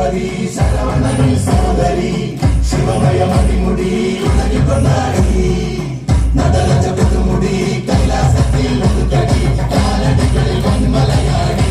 സഹോദരി ശിവമയ മണിമുടി കൊണ്ടാടി നടലച്ച പുതുമുടി കൈലാസത്തിൽ ഒതുക്കടി കാലടികളിൽ വന്മലയാടി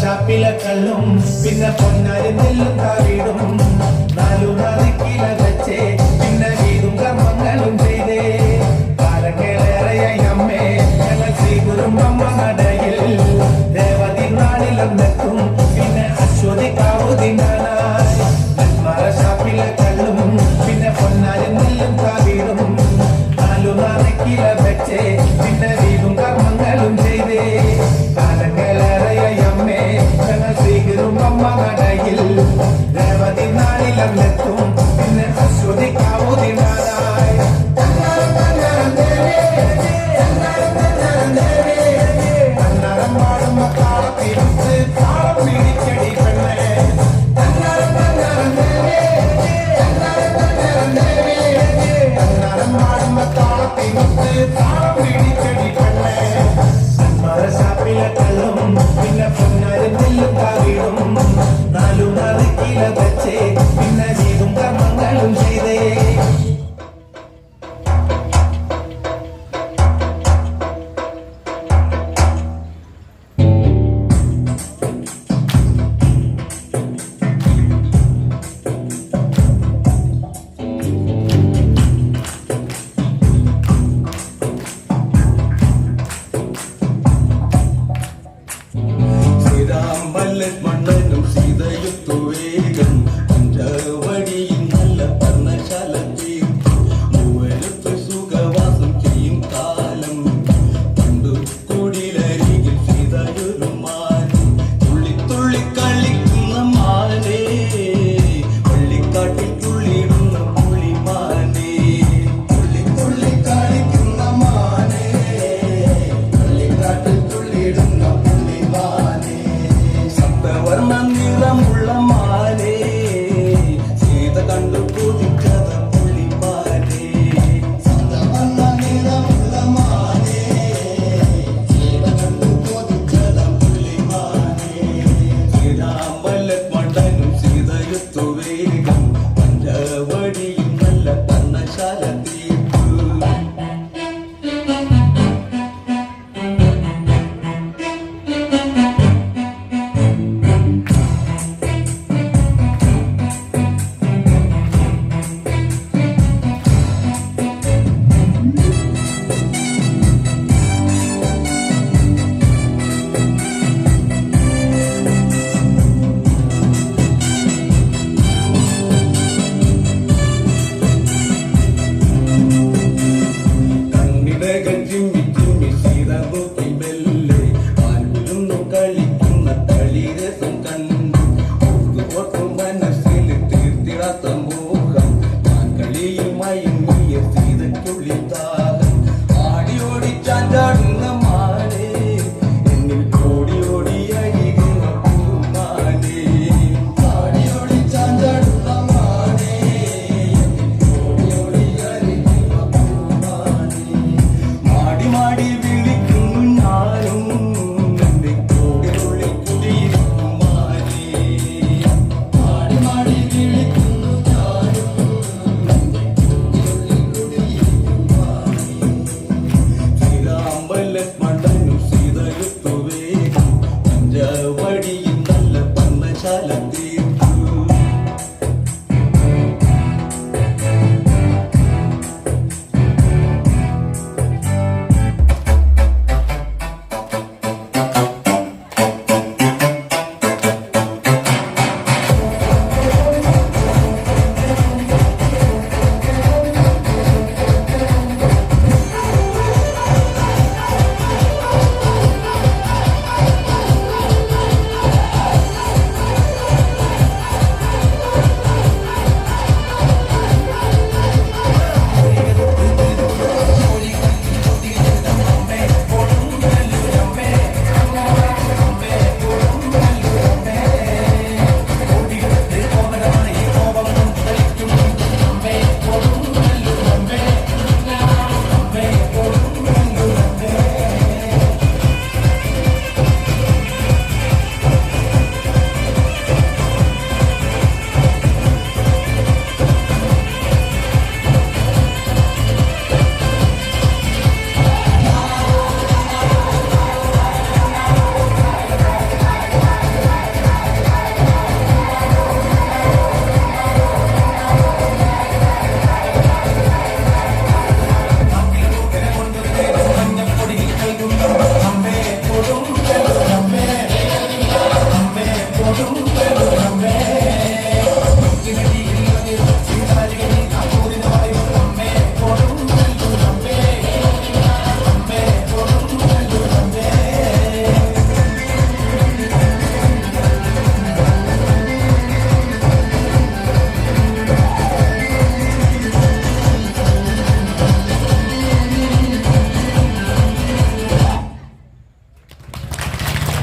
ഷാപ്പിലക്കള്ളും പിന്നെ പൊന്നാരും നെല്ലും താവിടും നാലു നാളിക്കില വെച്ചേ പിന്നെ വീടും കർമ്മങ്ങളും ചെയ്തേ കാലങ്ങളേറെയായി നമ്മെ വെച്ചേ പിന്നെ വീടും കർമ്മങ്ങളും ചെയ്തേ കാലങ്ങളേറെയമ്മേ ഞങ്ങൾ സ്വീകരും അമ്മ നടയിൽ രേവതി നാളിലെത്തും പിന്നെ അശ്വതിക്കാവുതിനായി അന്നരം പാടുമ്പോ താളത്തിരുത്ത് താളം പിടിച്ചടി പെണ്ണേ പിന്നെ പൊന്നാരും നെല്ലും കാവിടും നാലു നറുക്കില വെച്ചേ പിന്നെ ചെയ്തും കർമ്മങ്ങളും ചെയ്തേ മണ്ണനും സീതയുത്തു വേഗം പഞ്ചവടിയിൽ നല്ല പർണശാല തീർത്തു മൂവരത്ത് സുഖവാസം ചെയ്യും കാലം പണ്ടു കുടിലരികിൽ സീതയൊരു മാനും തുള്ളി തുള്ളി കളിക്കുന്ന മാനേ പള്ളിക്കാട്ടിൽ തുള്ളിയിടുന്ന പുളിമാനേ തുള്ളി തുള്ളി കളിക്കുന്ന മാനേ പള്ളിക്കാട്ടിൽ തുള്ളിയിടുന്ന പുളിമാനേ വർണ്ണ നിറമുള്ള മാനേ സീത കണ്ടു കൊതിച്ചത പുള്ളിമാനേ വർണ്ണ നിറമുള്ള മാനേ സീത കണ്ടു കൊതിച്ചത പുള്ളിമാനേ ശ്രീരാമലക്ഷ്മണനും സീതയുത്തു വേഗം പഞ്ചവടിയും നല്ല പർണശാല തീർത്തു കളിക്കുന്ന കളിരസം കണ്ടു ഓർക്കും മനസ്സിൽ തീർത്തിടാത്ത മോഹം ഞാൻ കളിയിൽ മയങ്ങിയ സീതയ്ക്കുള്ളിൽ താകം ആടി ഓടി ചാഞ്ചാടും